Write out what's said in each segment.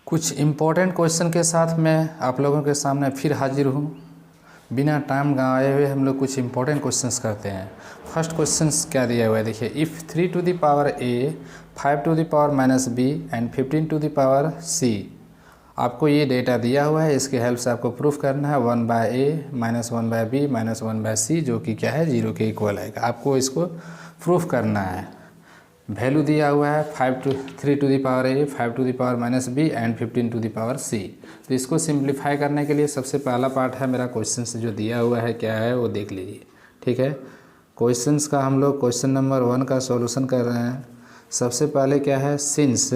कुछ important question के साथ मैं आप लोगों के सामने फिर हाजिर हूँ। बिना टाइम गंवाए हुए हम लोग कुछ इम्पोर्टेंट क्वेश्चंस करते हैं। फर्स्ट क्वेश्चंस क्या दिया हुआ है देखिए, if 3 to the power a, 5 to the power minus b and 15 to the power c। आपको ये डेटा दिया हुआ है, इसके हेल्प से आपको प्रूफ करना है 1/a minus 1/b minus 1/c जो कि क्या है 0 के इक्वल आएगा। आपको इसको प्रूफ करना है। वैल्यू दिया हुआ है 3 to the power a, 5 to the power minus b and 15 to the power c। तो इसको सिंप्लीफाई करने के लिए सबसे पहला पार्ट है मेरा क्वेश्चन से जो दिया हुआ है क्या है वो देख लीजिए। ठीक है, क्वेश्चंस का हम लोग क्वेश्चन नंबर 1 का सॉल्यूशन कर रहे हैं। सबसे पहले क्या है, सिंस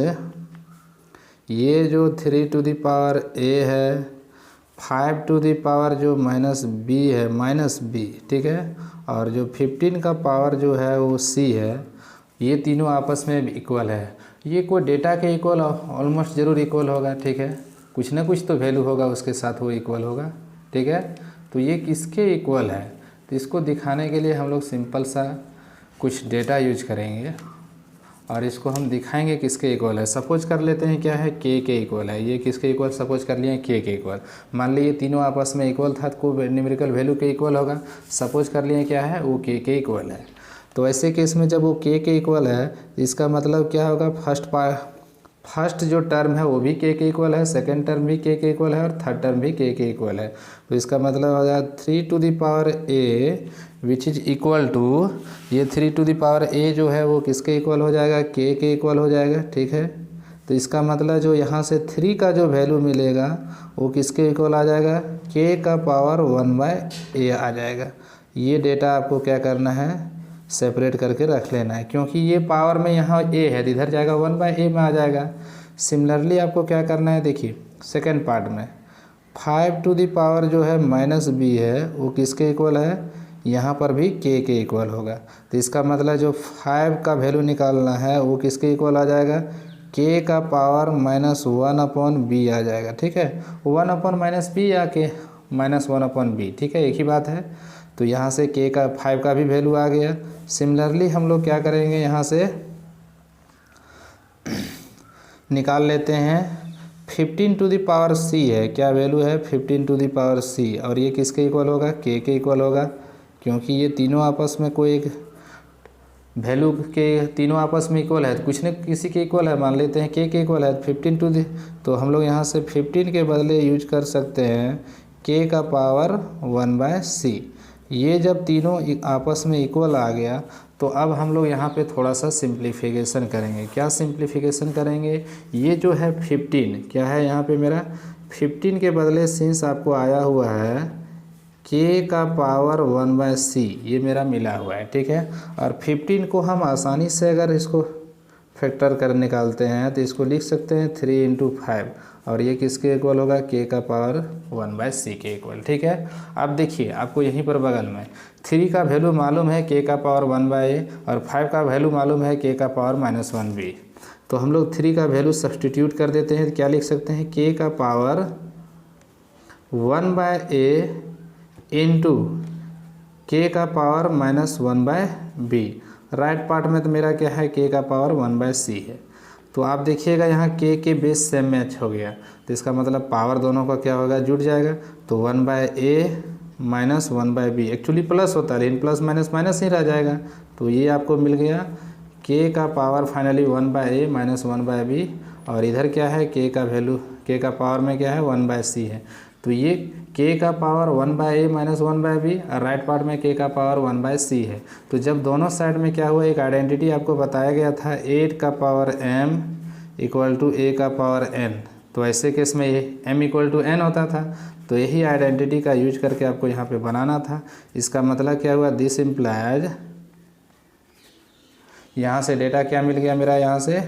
ये जो 3 टू द पावर a है, 5 टू द पावर जो माइनस b है माइनस b, ठीक है, और जो 15 का पावर जो है वो c है, ये तीनों आपस में इक्वल है। ये कोई डेटा के इक्वल ऑलमोस्ट ज़रूर इक्वल होगा। ठीक है, कुछ ना कुछ तो वैल्यू होगा उसके साथ वो इक्वल होगा। ठीक है, तो ये किसके इक्वल है, तो इसको दिखाने के लिए हम लोग सिंपल सा कुछ डेटा यूज करेंगे और इसको हम दिखाएंगे किसके इक्वल है। सपोज कर लेते हैं क्या है, के इक्वल है। ये किसके इक्वल सपोज कर लिए, के इक्वल। मान लीजिए तीनों आपस में इक्वल था तो कोई न्यूमेरिकल वैल्यू के इक्वल होगा। सपोज कर लिए क्या है, वो के इक्वल है। तो ऐसे केस में जब वो के इक्वल है, इसका मतलब क्या होगा, फर्स्ट जो टर्म है वो भी के इक्वल है, सेकंड टर्म भी के इक्वल है और थर्ड टर्म भी के इक्वल है। तो इसका मतलब हो जाएगा 3 to the power a which is equal to, ये 3 टू द पावर a जो है वो किसके इक्वल हो जाएगा, के इक्वल हो जाएगा। ठीक है, तो इसका मतलब जो यहाँ से 3 का जो वैल्यू मिलेगा वो किसके इक्वल आ जाएगा, के का पावर 1/a आ जाएगा। ये डेटा आपको क्या करना है, सेपरेट करके रख लेना है, क्योंकि ये पावर में यहाँ a है, इधर जाएगा 1/a में आ जाएगा। सिमिलरली आपको क्या करना है, देखिए सेकंड पार्ट में 5 टू द पावर जो है माइनस b है वो किसके इक्वल है, यहाँ पर भी के इक्वल होगा। तो इसका मतलब जो 5 का वैल्यू निकालना है वो किसके इक्वल आ जाएगा, के का पावर -1/b आ जाएगा। ठीक है, 1/-b या के -1/b, ठीक है, एक ही बात है। तो यहाँ से के का 5 का भी वैल्यू आ गया। सिमिलरली हम लोग क्या करेंगे, यहाँ से निकाल लेते हैं 15 टू द पावर c है, क्या वैल्यू है 15 टू द पावर c, और ये किसके इक्वल होगा, के इक्वल होगा, क्योंकि ये तीनों आपस में कोई एक वैल्यू के तीनों आपस में इक्वल है, तो कुछ न किसी के इक्वल है। मान लेते हैं के इक्वल है 15 टू द, तो हम लोग यहाँ से 15 के बदले यूज कर सकते हैं के का पावर 1/c। ये जब तीनों आपस में इक्वल आ गया तो अब हम लोग यहाँ पे थोड़ा सा सिंप्लीफिकेशन करेंगे। क्या सिंप्लीफिकेशन करेंगे, ये जो है 15 क्या है यहाँ पे मेरा 15 के बदले सिंस आपको आया हुआ है के का पावर 1/c, ये मेरा मिला हुआ है। ठीक है, और 15 को हम आसानी से अगर इसको फैक्टर कर निकालते हैं तो इसको लिख सकते हैं 3 × 5, और ये किसके इक्वल होगा, के का पावर 1/c के इक्वल। ठीक है, अब देखिए आपको यहीं पर बगल में 3 का वैल्यू मालूम है के का पावर 1/a और 5 का वैल्यू मालूम है के का पावर -1b। तो हम लोग 3 का वैल्यू सब्सटीट्यूट कर देते हैं, तो क्या लिख सकते हैं, के का पावर 1/a इंटू के का पावर -1/b। राइट पार्ट में तो मेरा क्या है, के का पावर 1/c है। तो आप देखिएगा यहाँ के बेस सेम मैच हो गया, तो इसका मतलब पावर दोनों का क्या होगा, जुड़ जाएगा। तो 1/a minus 1/b actually plus होता है, लेकिन प्लस माइनस माइनस ही रह जाएगा। तो ये आपको मिल गया के का power finally 1/a minus 1/b, और इधर क्या है, के का वैल्यू के का पावर में क्या है 1/c है। तो ये के का पावर 1/a माइनस 1/b और राइट पार्ट में के का पावर 1/c है। तो जब दोनों साइड में क्या हुआ, एक आइडेंटिटी आपको बताया गया था 8 का power m equal to a का पावर n। तो ऐसे केस में ये m इक्वल टू n होता था, तो यही आइडेंटिटी का यूज करके आपको यहाँ पे बनाना था। इसका मतलब क्या हुआ, दिस इम्प्लाइज, यहाँ से डेटा क्या मिल गया मेरा, यहाँ से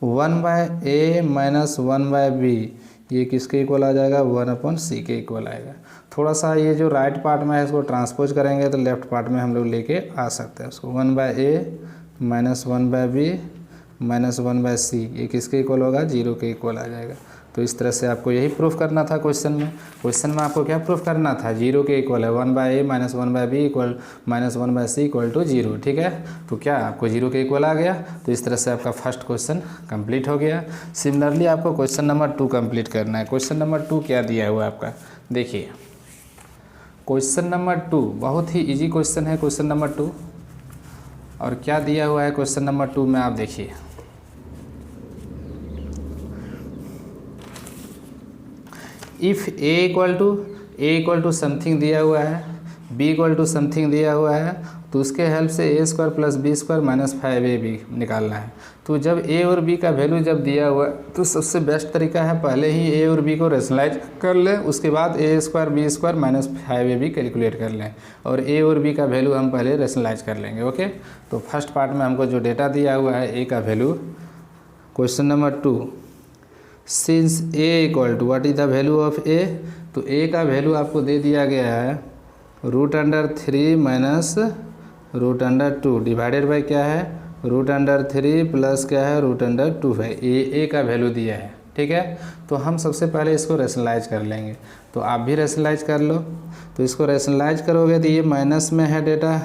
1/a माइनस 1/b ये किसके इक्वल आ जाएगा, 1/c के इक्वल आएगा। थोड़ा सा ये जो राइट पार्ट में है इसको ट्रांसपोज करेंगे तो लेफ्ट पार्ट में हम लोग लेके आ सकते हैं उसको। 1/a minus 1/b minus 1/c ये किसके इक्वल होगा, 0 के इक्वल आ जाएगा। तो इस तरह से आपको यही प्रूफ करना था क्वेश्चन में आपको क्या प्रूफ करना था, जीरो के इक्वल है 1/a minus 1/b equal minus 1/c equal to zero. ठीक है, तो क्या आपको जीरो के इक्वल आ गया। तो इस तरह से आपका फर्स्ट क्वेश्चन कंप्लीट हो गया। सिमिलरली आपको क्वेश्चन नंबर 2 कंप्लीट करना है। क्वेश्चन नंबर 2 क्या दिया हुआ है आपका, देखिए क्वेश्चन नंबर 2 बहुत ही इजी क्वेश्चन है। क्वेश्चन नंबर 2 और क्या दिया हुआ है क्वेश्चन नंबर 2 में आप देखिए, if A equal to something दिया हुआ है, बी इक्वल टू समथिंग दिया हुआ है, तो उसके हेल्प से A square plus B square minus 5ab निकालना है। तो जब ए और बी का वैल्यू जब दिया हुआ है तो सबसे बेस्ट तरीका है पहले ही ए और बी को रेशनलाइज कर लें, उसके बाद A square B square minus 5ab calculate कर लें और ए और बी का वैल्यू हम पहले रेशनलाइज कर लेंगे। ओके, तो फर्स्ट पार्ट में हमको जो डेटा दिया हुआ है ए का value, question number 2, since A equal to what is the value of A, तो ए का वैल्यू आपको दे दिया गया है √3 माइनस √2 डिवाइडेड बाई क्या है √3 प्लस क्या है √2 है। ए का वैल्यू दिया है। ठीक है, तो हम सबसे पहले इसको रेशनलाइज कर लेंगे, तो आप भी रेशनलाइज कर लो। तो इसको रेशनलाइज करोगे तो ये माइनस में है डेटा,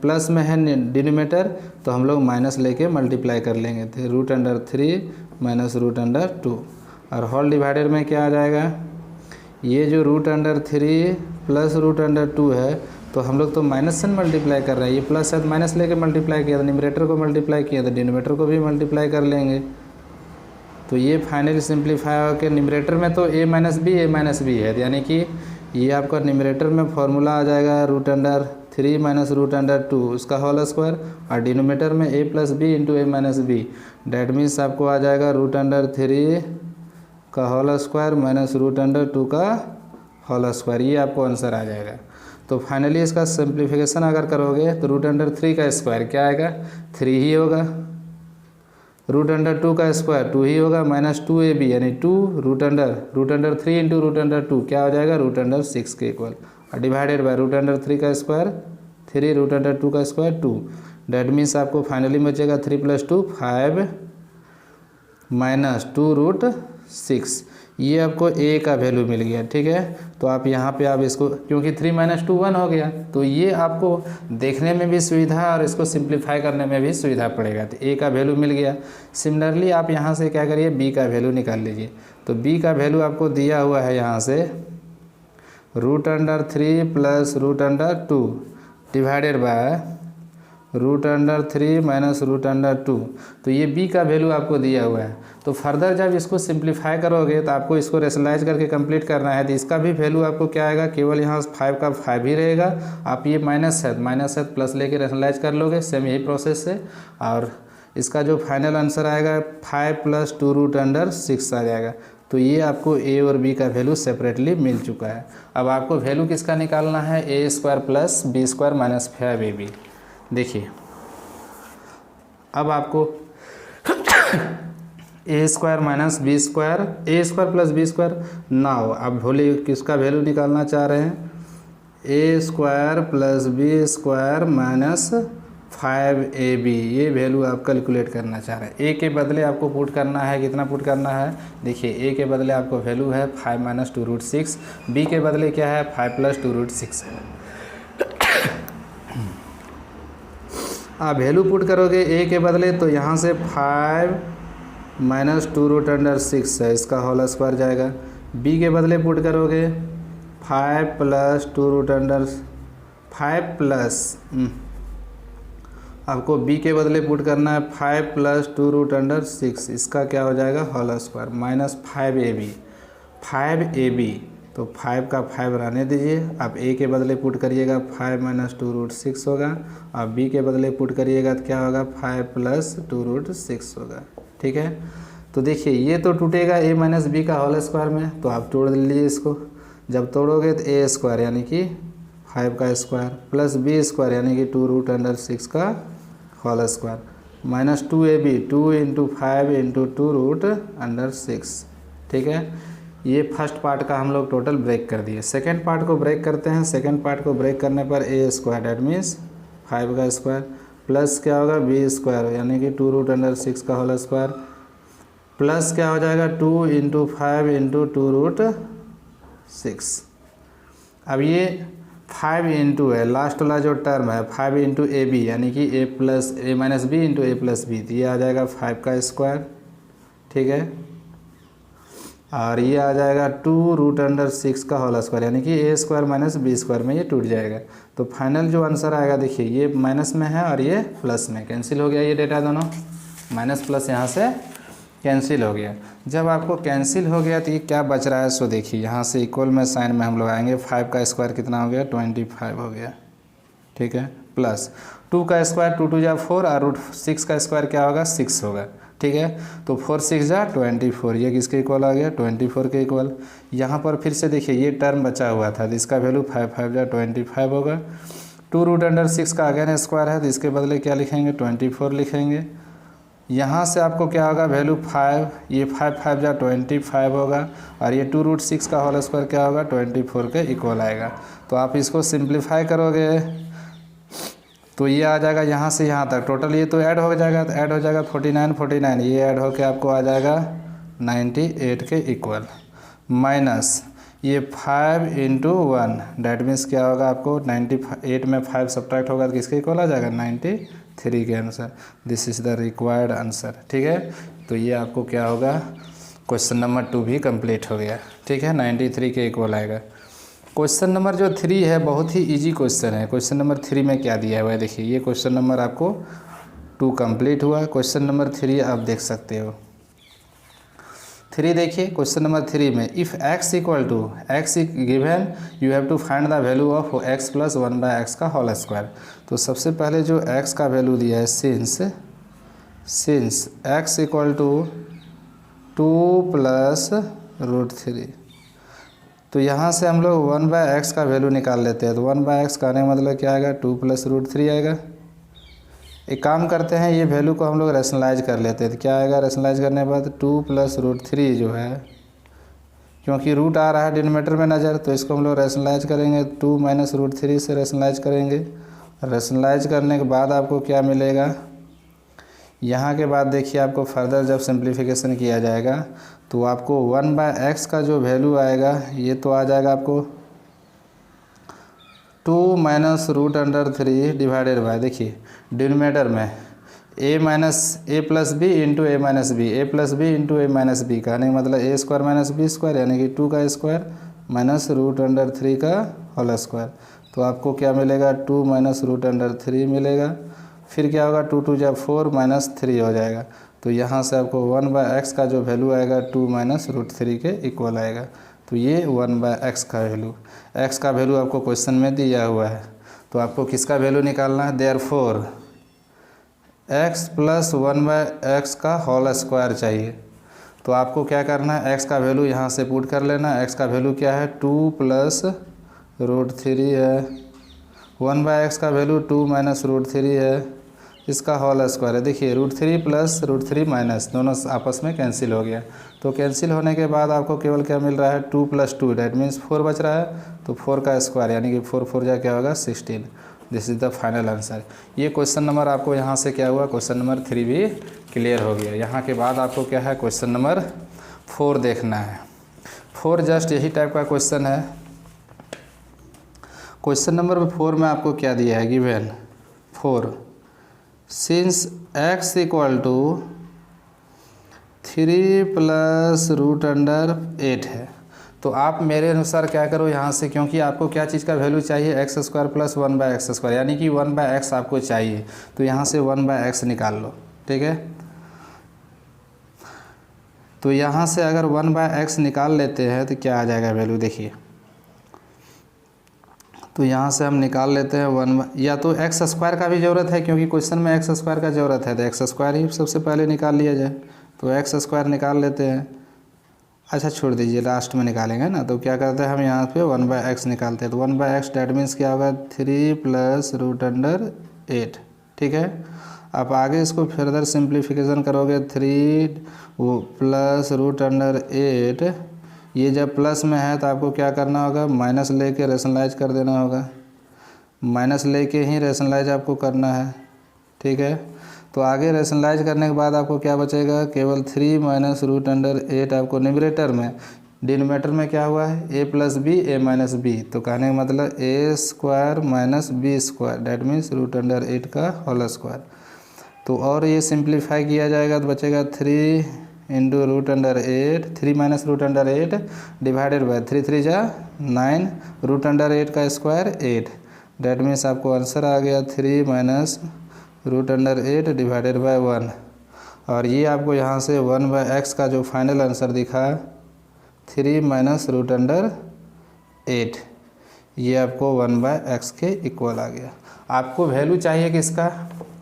प्लस में है डिनोमिनेटर, तो हम लोग माइनस लेके मल्टीप्लाई कर लेंगे, तो √3 माइनस √2 और होल डिवाइडेड में क्या आ जाएगा, ये जो √3 प्लस √2 है, तो हम लोग तो माइनस से मल्टीप्लाई कर रहे हैं, ये प्लस है तो माइनस लेके मल्टीप्लाई किया, तो न्यूमरेटर को मल्टीप्लाई किया तो डिनोमिनेटर को भी मल्टीप्लाई कर लेंगे। तो ये फाइनली सिंप्लीफाई होकर न्यूमरेटर में तो a माइनस बी है, यानी कि ये आपका न्यूमरेटर में फॉर्मूला आ जाएगा √3 माइनस √2 उसका होल स्क्वायर, और डिनोमिनेटर में a plus B into a minus B, that means आपको आ जाएगा √3 का होल स्क्वायर माइनस √2 का होल स्क्वायर, ये आपको आंसर आ जाएगा। तो फाइनली इसका सिंप्लीफिकेशन अगर करोगे तो √3 का स्क्वायर क्या आएगा, 3 ही होगा, √2 का स्क्वायर 2 ही होगा, माइनस 2ab यानी 2 √3 इंटू √2 क्या हो जाएगा √6 के इक्वल, और डिवाइडेड बाय √3 का स्क्वायर 3 √2 का स्क्वायर 2, डैट मीन्स आपको फाइनली बचेगा 3 + 2 5 माइनस 2√6, ये आपको a का वैल्यू मिल गया। ठीक है, तो आप यहाँ पे आप इसको, क्योंकि 3 - 2 1 हो गया, तो ये आपको देखने में भी सुविधा और इसको सिंप्लीफाई करने में भी सुविधा पड़ेगा, तो a का वैल्यू मिल गया। सिमिलरली आप यहाँ से क्या करिए, b का वैल्यू निकाल लीजिए। तो b का वैल्यू आपको दिया हुआ है यहाँ से √3 प्लस √2 डिवाइडेड बाय √3 माइनस √2, तो ये b का वैल्यू आपको दिया हुआ है। तो फर्दर जब इसको सिंप्लीफाई करोगे तो आपको इसको रेशनलाइज करके कंप्लीट करना है, तो इसका भी वैल्यू आपको क्या आएगा, केवल यहाँ 5 का 5 ही रहेगा, आप ये माइनस है प्लस लेके रेशनलाइज कर लोगे, सेम यही प्रोसेस से, और इसका जो फाइनल आंसर आएगा 5 + 2√6 आ जाएगा। तो ये आपको a और b का वैल्यू सेपरेटली मिल चुका है। अब आपको वैल्यू किसका निकालना है, a square plus B square minus 5ab। देखिए अब आपको a square minus B square, a square plus B square, now आप भोले किसका वैल्यू निकालना चाह रहे हैं, a square plus B square minus 5ab, ये वैल्यू आप कैलकुलेट करना चाह रहे हैं। a के बदले आपको पुट करना है, कितना पुट करना है, देखिए a के बदले आपको वैल्यू है 5 - 2√6, b के बदले क्या है 5 + 2√6 है। आप वैल्यू पुट करोगे a के बदले, तो यहाँ से 5 - 2√6 है, इसका होल स्क्वायर जाएगा। b के बदले पुट करोगे 5 + 2√5 आपको b के बदले पुट करना है 5 + 2√6, इसका क्या हो जाएगा होल स्क्वायर माइनस 5ab, तो 5 का 5 रहने दीजिए। आप a के बदले पुट करिएगा 5 - 2√6 होगा, और b के बदले पुट करिएगा तो क्या होगा 5 + 2√6 होगा। ठीक है, तो देखिए ये तो टूटेगा a - b का होल स्क्वायर में, तो आप तोड़ लीजिए इसको, जब तोड़ोगे तो a स्क्वायर यानी कि 5 का स्क्वायर प्लस b स्क्वायर यानी कि 2√6 का होल स्क्वायर माइनस 2ab 2 × 5 × 2√6। ठीक है, ये फर्स्ट पार्ट का हम लोग टोटल ब्रेक कर दिए। सेकेंड पार्ट को ब्रेक करते हैं। सेकेंड पार्ट को ब्रेक करने पर a स्क्वायर डैट मीन्स 5 का स्क्वायर प्लस क्या होगा b स्क्वायर यानी कि 2√6 का होल स्क्वायर प्लस क्या हो जाएगा 2 इंटू 5 इंटू 2√6। अब ये 5 इंटू है, लास्ट वाला जो टर्म है 5 इंटू ए बी, यानी कि ए प्लस ए माइनस बी इंटू ए प्लस बी, तो ये आ जाएगा 5 का स्क्वायर, ठीक है। और ये आ जाएगा 2√6 का होल स्क्वायर, यानी कि ए स्क्वायर माइनस बी स्क्वायर में ये टूट जाएगा। तो फाइनल जो आंसर आएगा देखिए, ये माइनस में है और ये प्लस में, कैंसिल हो गया ये डेटा दोनों, माइनस प्लस यहाँ से कैंसिल हो गया। जब आपको कैंसिल हो गया तो ये क्या बच रहा है, सो देखिए यहाँ से इक्वल में साइन में हम लोग आएंगे, 5 का स्क्वायर कितना हो गया 25 हो गया, ठीक है, प्लस 2 का स्क्वायर 2 2 जा 4 और √6 का स्क्वायर क्या होगा 6 होगा, ठीक है। तो 4 6 जा 24, ये किसके इक्वल आ गया 24 के इक्वल। यहाँ पर फिर से देखिए ये टर्म बचा हुआ था, तो इसका वैल्यू 5 5 जा 25 होगा। 2√6 का अगेन स्क्वायर है, तो इसके बदले क्या लिखेंगे 24 लिखेंगे। यहाँ से आपको क्या होगा वैल्यू 5, ये 5 5 जा 25 होगा, और ये 2√6 का होल स्क्वायर क्या होगा 24 के इक्वल आएगा। तो आप इसको सिंप्लीफाई करोगे तो ये आ जाएगा यहाँ से यहाँ तक टोटल, ये तो ऐड हो जाएगा, तो ऐड हो जाएगा 49 49, ये ऐड होके आपको आ जाएगा 98 के इक्वल, माइनस ये 5 इंटू 1, डैट मीन्स क्या होगा आपको 98 में 5 सब्ट्रैक्ट होगा तो किसके इक्वल आ जाएगा 93 के answer. This is the required answer, ठीक है। तो ये आपको क्या होगा, क्वेश्चन नंबर 2 भी कंप्लीट हो गया, ठीक है, 93 के इक्वल आएगा। क्वेश्चन नंबर जो 3 है बहुत ही इजी क्वेश्चन है। क्वेश्चन नंबर 3 में क्या दिया हुआ है देखिए, ये क्वेश्चन नंबर आपको 2 कंप्लीट हुआ। क्वेश्चन नंबर 3 आप देख सकते हो। 3 देखिए, क्वेश्चन नंबर 3 में if x equal to x given you have to find the value of x plus 1/x का होल स्क्वायर। तो सबसे पहले जो x का वैल्यू दिया है since x equal to 2 plus √3, तो यहाँ से हम लोग 1/x का वैल्यू निकाल लेते हैं। तो 1/x का आने का मतलब क्या आएगा 2 प्लस √3 आएगा। एक काम करते हैं, ये वैल्यू को हम लोग रैशनलाइज कर लेते हैं। तो क्या आएगा रैशनलाइज करने के बाद 2 प्लस √3 जो है, क्योंकि रूट आ रहा है डिनोमिनेटर में नज़र, तो इसको हम लोग रैशनलाइज करेंगे 2 माइनस √3 से रैशनलाइज करेंगे। रैशनलाइज करने के बाद आपको क्या मिलेगा, यहाँ के बाद देखिए आपको फर्दर जब सिंप्लीफिकेशन किया जाएगा तो आपको 1/x का जो वैल्यू आएगा ये तो आ जाएगा आपको 2 माइनस √3 डिवाइडेड बाय, देखिए डिनोमिनेटर में a plus B into a minus b, a plus B into a minus b, कहने का मतलब a square minus B square, यानी कि 2 का स्क्वायर माइनस √3 का होल स्क्वायर। तो आपको क्या मिलेगा 2 माइनस √3 मिलेगा। फिर क्या होगा 2 2 जा 4 माइनस 3 हो जाएगा। तो यहाँ से आपको 1/x का जो वैल्यू आएगा 2 माइनस √3 के इक्वल आएगा। तो ये 1/x का वैल्यू, x का वैल्यू आपको क्वेश्चन में दिया हुआ है, तो आपको किसका वैल्यू निकालना है, देयरफॉर x प्लस 1/x का होल स्क्वायर चाहिए। तो आपको क्या करना है, x का वैल्यू यहाँ से पुट कर लेना। x का वैल्यू क्या है 2 प्लस √3 है, 1/x का वैल्यू 2 माइनस √3 है, इसका होल स्क्वायर है। देखिए √3 प्लस √3 माइनस दोनों आपस में कैंसिल हो गया। तो कैंसिल होने के बाद आपको केवल क्या मिल रहा है 2 + 2, डैट मीन्स 4 बच रहा है। तो 4 का स्क्वायर यानी कि 4 4 जा क्या होगा 16। This is the final answer. ये क्वेश्चन नंबर आपको यहाँ से क्या हुआ, क्वेश्चन नंबर 3 भी क्लियर हो गया। यहाँ के बाद आपको क्या है क्वेश्चन नंबर 4 देखना है। 4 जस्ट यही टाइप का क्वेश्चन है। क्वेश्चन नंबर 4 में आपको क्या दिया है, given 4 since x equal to 3 plus √8 है। तो आप मेरे अनुसार क्या करो यहाँ से, क्योंकि आपको क्या चीज़ का वैल्यू चाहिए x² प्लस 1/x², यानी कि 1/x आपको चाहिए। तो यहाँ से 1/x निकाल लो, ठीक है। तो यहाँ से अगर 1/x निकाल लेते हैं तो क्या आ जाएगा वैल्यू, देखिए। तो यहाँ से हम निकाल लेते हैं 1, या तो x² का भी ज़रूरत है, क्योंकि क्वेश्चन में x² का ज़रूरत है, तो x² ही सबसे पहले निकाल लिया जाए। तो x² निकाल लेते हैं। अच्छा छोड़ दीजिए, लास्ट में निकालेंगे ना। तो क्या करते हैं हम यहाँ पे 1/x निकालते हैं। तो 1/x डैट मीन्स क्या होगा 3 प्लस √8, ठीक है। आप आगे इसको फर्दर सिंप्लीफिकेशन करोगे 3 प्लस √8, ये जब प्लस में है तो आपको क्या करना होगा, माइनस लेके रैशनलाइज कर देना होगा। माइनस लेके ही रैशनलाइज आपको करना है, ठीक है। तो आगे रेशनलाइज करने के बाद आपको क्या बचेगा, केवल 3 माइनस रूट अंडर 8 आपको न्यूमरेटर में, डिनोमिनेटर में क्या हुआ है a plus b a minus b, तो कहने का मतलब a square minus B square, that means root under 8 का होल स्क्वायर। तो और ये सिंप्लीफाई किया जाएगा तो बचेगा 3 into root under 8, 3 minus root under 8 divided by 3 3 जा 9, रूट अंडर 8 का स्क्वायर 8, डैट मीन्स आपको आंसर आ गया 3 minus root under 8 divided by 1। और ये आपको यहाँ से 1/x का जो फाइनल आंसर दिखा 3 माइनस रूट अंडर 8, ये आपको 1/x के इक्वल आ गया। आपको वैल्यू चाहिए किसका,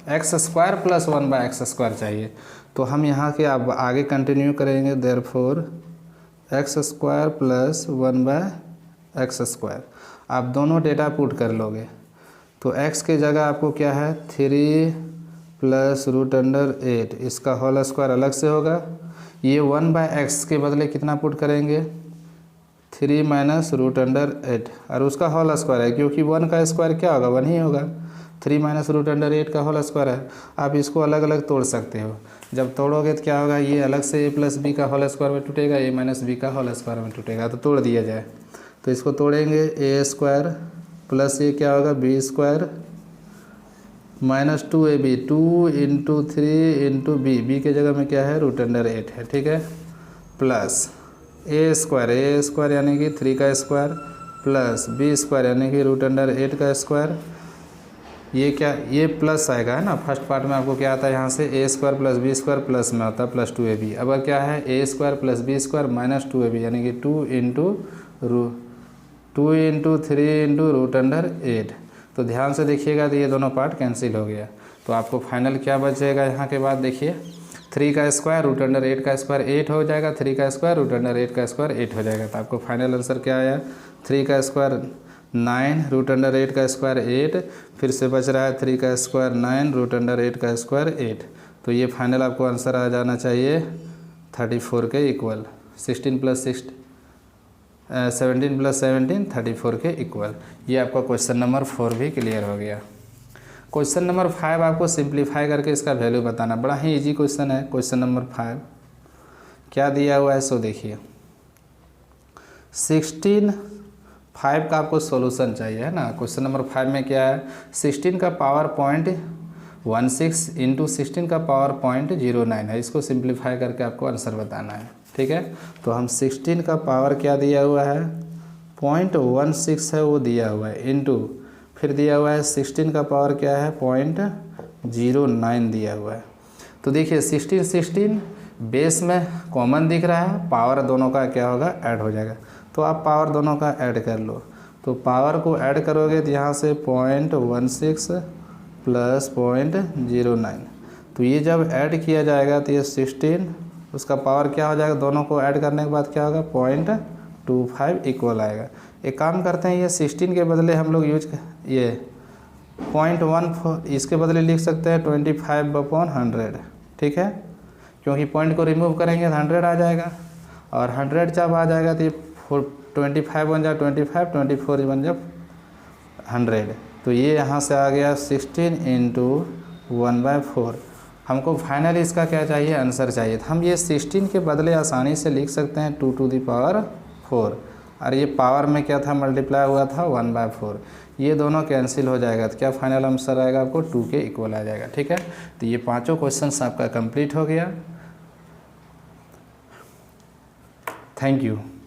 x square plus 1/x square चाहिए, तो हम यहाँ के अब आगे कंटिन्यू करेंगे। Therefore x square plus 1/x square, आप दोनों डेटा पुट कर लोगे तो x के जगह आपको क्या है 3 प्लस रूट अंडर 8, इसका होल स्क्वायर अलग से होगा। ये 1/x के बदले कितना पुट करेंगे 3 माइनस रूट अंडर 8, और उसका होल स्क्वायर है क्योंकि 1 का स्क्वायर क्या होगा 1 ही होगा, 3 माइनस रूट अंडर 8 का होल स्क्वायर है। आप इसको अलग अलग तोड़ सकते हो, जब तोड़ोगे तो क्या होगा, ये अलग से a प्लस बी का होल स्क्वायर में टूटेगा, a माइनस बी का होल स्क्वायर में टूटेगा, तो तोड़ दिया जाए। तो इसको तोड़ेंगे a स्क्वायर प्लस ये क्या होगा b square minus 2ab, 2 into 3 into b के जगह में क्या है रूट अंडर 8 है, ठीक है, प्लस a स्क्वायर यानी कि 3 का स्क्वायर प्लस b स्क्वायर यानी कि रूट अंडर 8 का स्क्वायर, ये क्या ये प्लस आएगा है ना, फर्स्ट पार्ट में आपको क्या आता है यहाँ से a square plus B square plus में आता है प्लस 2ab। अब क्या है a square plus B square minus 2ab यानी कि 2 इंटू 3 इंटू रूट अंडर 8। तो ध्यान से देखिएगा तो ये दोनों पार्ट कैंसिल हो गया, तो आपको फाइनल क्या बचेगा यहाँ के बाद देखिए 3 का स्क्वायर रूट अंडर 8 का स्क्वायर 8 हो जाएगा, 3 का स्क्वायर रूट अंडर 8 का स्क्वायर 8 हो जाएगा। तो आपको फाइनल आंसर क्या आया 3 का स्क्वायर 9 रूट अंडर 8 का स्क्वायर 8, फिर से बच रहा है 3 का स्क्वायर 9 रूट अंडर 8 का स्क्वायर 8। तो ये फाइनल आपको आंसर आ जाना चाहिए 34 के इक्वल, 17 प्लस 17 34 के इक्वल। ये आपका क्वेश्चन नंबर 4 भी क्लियर हो गया। क्वेश्चन नंबर 5 आपको सिंप्लीफाई करके इसका वैल्यू बताना, बड़ा ही इजी क्वेश्चन है। क्वेश्चन नंबर 5 क्या दिया हुआ है सो देखिए, 5 का आपको सॉल्यूशन चाहिए है ना। क्वेश्चन नंबर 5 में क्या है 16 का पावर 0.16 इंटू 16 का पावर 0.09 है, इसको सिंप्लीफाई करके आपको आंसर बताना है, ठीक है। तो हम 16 का पावर क्या दिया हुआ है 0.16 है वो दिया हुआ है, इंटू फिर दिया हुआ है 16 का पावर क्या है 0.09 दिया हुआ है। तो देखिए 16 बेस में कॉमन दिख रहा है, पावर दोनों का क्या होगा ऐड हो जाएगा, तो आप पावर दोनों का ऐड कर लो। तो पावर को ऐड करोगे तो यहाँ से 0.16 प्लस 0.09, तो ये जब ऐड किया जाएगा तो ये 16 उसका पावर क्या हो जाएगा, दोनों को ऐड करने के बाद क्या होगा 0.25 इक्वल आएगा। एक काम करते हैं, ये 16 के बदले हम लोग ये 0.14 इसके बदले लिख सकते हैं 25/100, ठीक है, क्योंकि पॉइंट को रिमूव करेंगे तो 100 आ जाएगा, और 100 जब आ जाएगा तो ये 25 बन जाए 25, 24 बन जाए 100। तो ये यहाँ से आ गया 16 इंटू 1/4। हमको फाइनली इसका क्या चाहिए आंसर चाहिए, तो हम ये 16 के बदले आसानी से लिख सकते हैं 2 टू द पावर 4, और ये पावर में क्या था मल्टीप्लाई हुआ था 1/4, ये दोनों कैंसिल हो जाएगा तो क्या फाइनल आंसर आएगा आपको 2 के इक्वल आ जाएगा, ठीक है। तो ये पांचों क्वेश्चंस आपका कंप्लीट हो गया। Thank you.